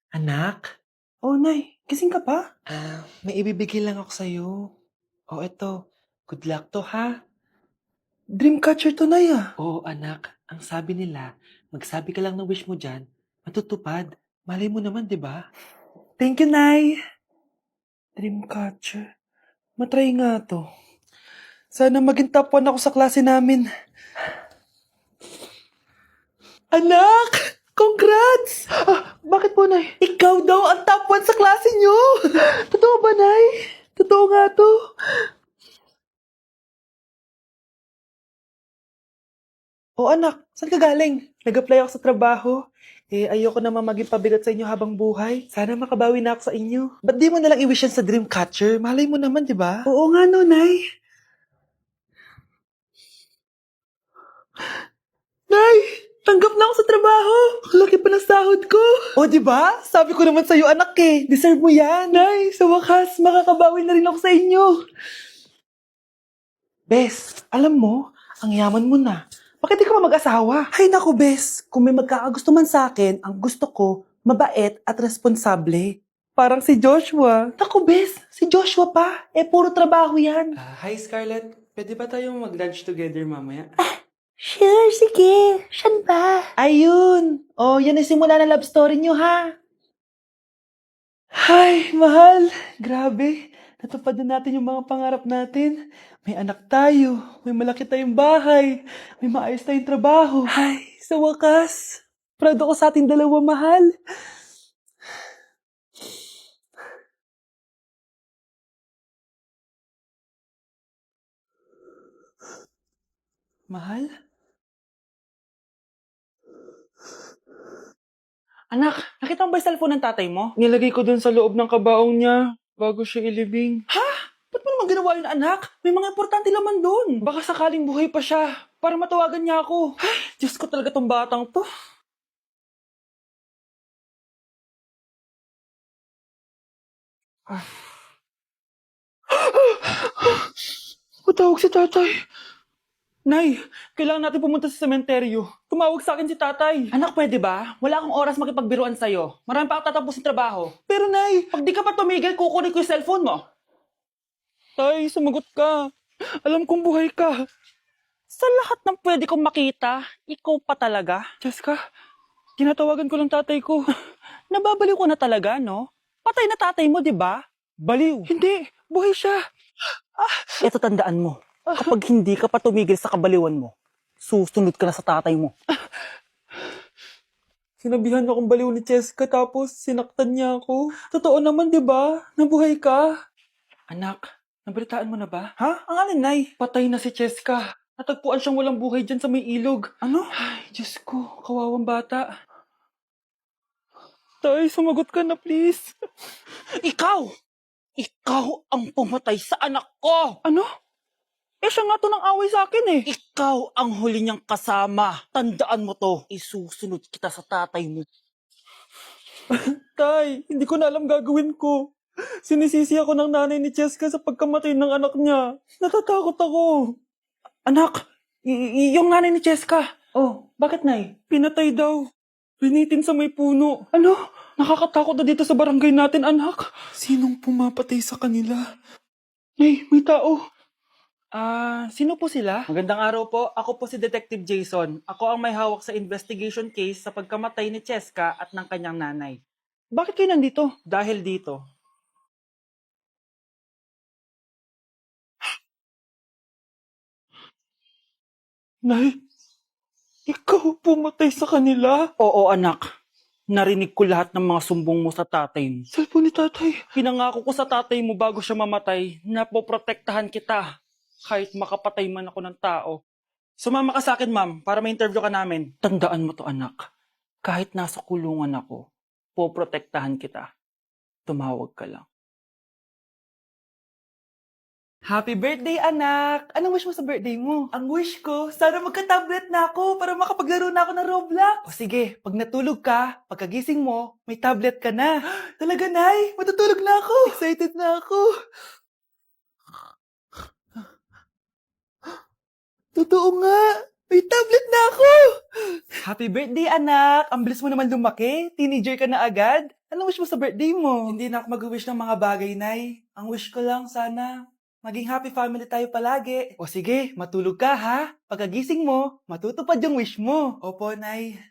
Anak? Oh, Nay, gising ka pa? May ibibigay lang ako sa'yo. Eto. Good luck to, ha? Dreamcatcher to, Nay, ah. Oo, anak. Ang sabi nila, magsabi ka lang ng wish mo dyan, matutupad. Malay mo naman, di ba? Thank you, Nay. Dreamcatcher. Matry nga to. Sana maging top 1 ako sa klase namin. Anak! Congrats! Bakit po, Nay? Ikaw daw ang top 1 sa klase nyo! Totoo ba, Nay? Totoo nga to. Anak, saan ka galing? Nag-apply ako sa trabaho. Ayoko naman maging pabigat sa inyo habang buhay. Sana makabawi na ako sa inyo. Ba't di mo nalang i-wish yan sa Dreamcatcher? Malay mo naman, di ba? Oo nga, no, Nay. Nay! Tanggap na ako sa trabaho! Ang laki pa ng sahod ko! Di ba? Sabi ko naman sa'yo, anak eh. Deserve mo yan. Nay, sa wakas, makakabawi na rin ako sa inyo. Bes, alam mo, ang yaman mo na. Bakit di ka pa mag-asawa? Ay naku, Bes. Kung may magkakagusto man sa akin, ang gusto ko, mabait at responsable. Parang si Joshua. Naku, Bes, si Joshua pa. Puro trabaho yan. Hi, Scarlett. Pwede ba tayong mag-lunch together mamaya? Sure, sige. Siyan ba? Ayun. Yan ang simula ng love story nyo, ha? Ay, mahal. Grabe. Natupad na natin yung mga pangarap natin. May anak tayo. May malaki tayong bahay. May maayos tayong trabaho. Ay, sa wakas. Proud ako sa ating dalawa, mahal. Mahal? Anak, nakita mo ba yung cellphone ng tatay mo? Nilagay ko dun sa loob ng kabaong niya bago siya ilibing. Ha? Ba't mo naman ginawa yun, anak? May mga importante naman dun. Baka sakaling buhay pa siya para matawagan niya ako. Ay, Diyos ko talaga tong batang to. Patawag si tatay. Nay, kailangan natin pumunta sa sementeryo. Tumawag sa akin si tatay. Anak, pwede ba? Wala akong oras makipagbiruan sa'yo. Marami pa ako tatapusin trabaho. Pero Nay, pag di ka pa tumigil, kukunin ko yung cellphone mo. Tay, sumagot ka. Alam kong buhay ka. Sa lahat ng pwede kong makita, ikaw pa talaga. Jessica, tinatawagan ko lang tatay ko. Nababaliw ko na talaga, no? Patay na tatay mo, di ba? Baliw. Hindi, buhay siya. Ito tandaan mo, kapag hindi ka pa tumigil sa kabaliwan mo, susunod ka na sa tatay mo. Sinabihan akong baliw ni Cheska tapos sinaktan niya ako. Totoo naman, di ba? Nabuhay ka. Anak, nabalitaan mo na ba? Ha? Ang alin, Nay? Patay na si Cheska. Natagpuan siyang walang buhay dyan sa may ilog. Ano? Ay, Diyos ko, kawawang bata. Tay, sumagot ka na, please. Ikaw! Ikaw ang pumatay sa anak ko! Ano? Siya nga to ng away sa akin eh. Ikaw ang huli niyang kasama. Tandaan mo to. Isusunod kita sa tatay mo. Tay, hindi ko na alam gagawin ko. Sinisisi ako ng nanay ni Cheska sa pagkamatay ng anak niya. Natatakot ako. Anak, yung nanay ni Cheska. Bakit, Nay? Pinatay daw. Pinitin sa may puno. Ano? Nakakatakot na dito sa barangay natin, anak. Sinong pumapatay sa kanila? Nay, may tao. Sino po sila? Magandang araw po. Ako po si Detective Jason. Ako ang may hawak sa investigation case sa pagkamatay ni Cheska at ng kanyang nanay. Bakit kayo nandito? Dahil dito. Nay, ikaw pumatay sa kanila? Oo, anak. Narinig ko lahat ng mga sumbong mo sa tatay mo. Cellphone ni tatay. Pinangako ko sa tatay mo bago siya mamatay na poprotektahan kita kahit makapatay man ako ng tao. Sumama ka sa akin, ma'am, para ma-interview ka namin. Tandaan mo to, anak. Kahit nasa kulungan ako, poprotektahan kita. Tumawag ka lang. Happy birthday, anak! Anong wish mo sa birthday mo? Ang wish ko, sana magka-tablet na ako para makapaglaro na ako ng Roblox. Sige, pag natulog ka, pagkagising mo, may tablet ka na. Talaga, Nay? Matutulog na ako. Excited na ako. Totoo nga. May tablet na ako. Happy birthday, anak! Ang bilis mo naman lumaki. Teenager ka na agad. Anong wish mo sa birthday mo? Hindi na ako mag-wish ng mga bagay, Nay. Ang wish ko lang sana, maging happy family tayo palagi. O sige, matulog ka ha. Pagkagising mo, matutupad yung wish mo. Opo, Nay.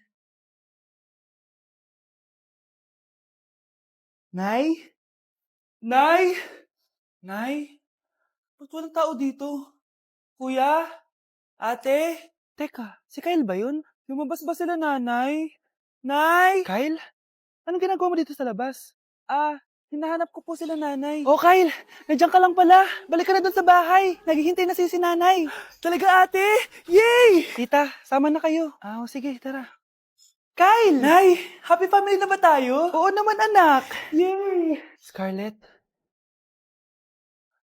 Nay? Nay? Nay? Ba't walang tao dito? Kuya? Ate? Teka, si Kyle ba yun? Lumabas ba sila nanay? Nay? Kyle? Anong ginagawa mo dito sa labas? Hinahanap ko po sila nanay. Oh, Kyle! Nandiyan ka lang pala. Balik ka na dun sa bahay. Naghihintay na si nanay. Talaga, ate? Yay! Tita, sama na kayo. Sige, tara. Kyle! Nay, happy family na ba tayo? Oo naman, anak. Yay! Scarlett,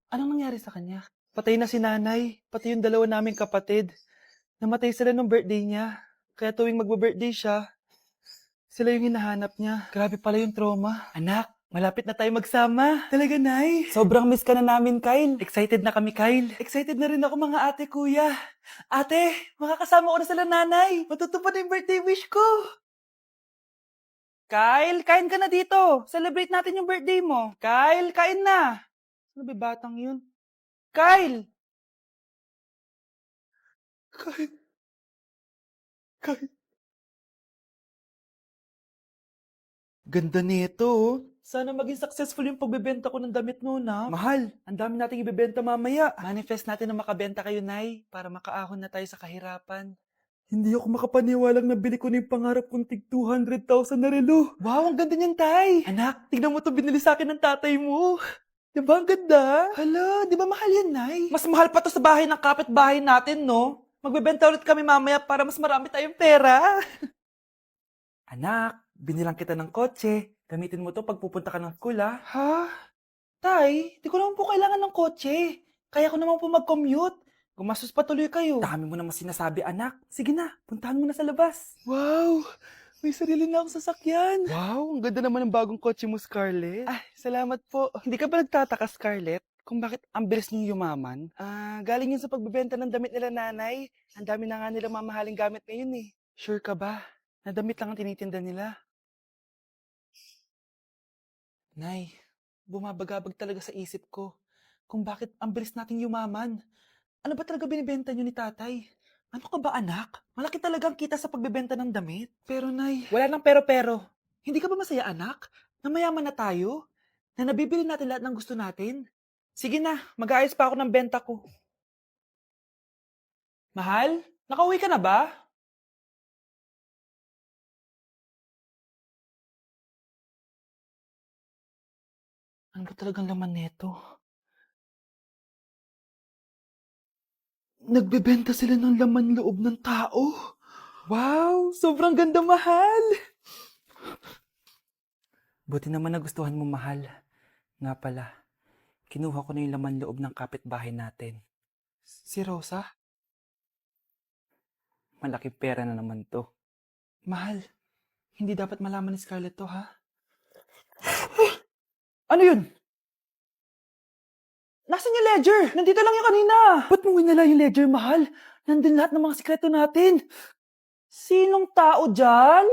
anong nangyari sa kanya? Patay na si nanay, pati yung dalawa naming kapatid. Namatay sila nung birthday niya. Kaya tuwing magbe-birthday siya, sila yung hinahanap niya. Grabe pala yung trauma. Anak, malapit na tayo magsama. Talaga, Nay? Sobrang miss ka na namin, Kyle. Excited na kami, Kyle. Excited na rin ako, mga ate, kuya. Ate, makakasama ko na sila nanay. Matutupad na yung birthday wish ko. Kyle, kain ka na dito. Celebrate natin yung birthday mo. Kyle, kain na. Ano ba batang yun? Kyle! Kyle. Kyle. Ganda nito, oh. Sana maging successful yung pagbebenta ko ng damit mo, na. Mahal, ang dami nating ibebenta mamaya. Manifest natin na makabenta kayo, Nay, para makaahon na tayo sa kahirapan. Hindi ako makapaniwalang nabili ko na yung pangarap kong tig 200,000 na relo. Wow, ang ganda niyan, Tay. Anak, tignan mo to, binili sa akin ng tatay mo. Diba ang ganda? Hala, di ba mahal yan, Nay? Mas mahal pa to sa bahay ng kapitbahay natin, no? Magbebenta ulit kami mamaya para mas marami tayong pera. Anak, binilang kita ng kotse. Gamitin mo to pag pupunta ka ng school, ha? Ha? Tay, di ko naman po kailangan ng kotse. Kaya ko naman po mag-commute. Gumastos pa tuloy kayo. Dami mo naman sinasabi, anak. Sige na, puntahan mo na sa labas. Wow! May sarili na akong sasakyan. Wow, ang ganda naman ng bagong kotse mo, Scarlett. Salamat po. Hindi ka ba nagtataka, Scarlett, kung bakit ang bilis niyo yumaman? Galing yun sa pagbebenta ng damit nila nanay. Ang dami na nga nila mamahaling gamit ngayon eh. Sure ka ba? Na damit lang ang tinitinda nila? Nay, bumabagabag talaga sa isip ko kung bakit ang bilis nating yumaman. Ano ba talaga binibenta niyo ni tatay? Ano ka ba, anak? Malaki talaga ang kita sa pagbebenta ng damit. Pero, Nay, wala nang pero-pero. Hindi ka ba masaya, anak? Na mayaman na tayo? Na nabibili natin lahat ng gusto natin? Sige na, mag-aayos pa ako ng benta ko. Mahal, nakauwi ka na ba? Ano ba talagang laman neto? Nagbebenta sila ng laman loob ng tao. Wow, sobrang ganda, mahal. Buti naman nagustuhan mo, mahal. Nga pala, kinuha ko na yung laman loob ng kapitbahay natin. Si Rosa? Malaking pera na naman to. Mahal, hindi dapat malaman ni Scarlett to, ha? Ano yun? Nasaan yung ledger? Nandito lang yung kanina. Ba't mo winala yung ledger, mahal? Nandun lahat ng mga sikreto natin. Sinong tao dyan?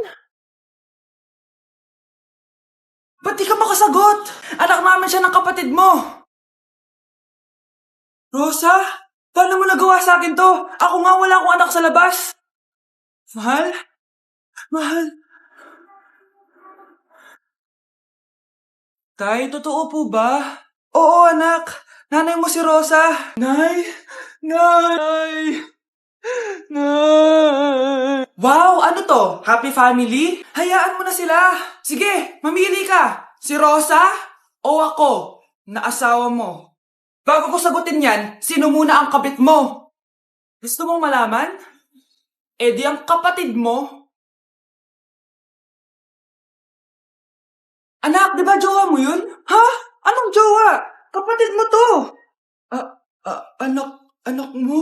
Ba't di ka makasagot? Anak namin siya ng kapatid mo. Rosa? Paano mo nagawa sa akin to? Ako nga wala akong anak sa labas. Mahal? Mahal? Tay, totoo po ba? Oo, anak. Nanay mo si Rosa. Nay? Nay! Nay! Wow, ano to? Happy family? Hayaan mo na sila. Sige, mamili ka. Si Rosa o ako na asawa mo? Bago ko sagutin yan, sino muna ang kabit mo? Gusto mong malaman? Eh di ang kapatid mo. Anak, di ba jowa mo yun? Ha? Anong jowa? Kapatid mo to. Anak mo?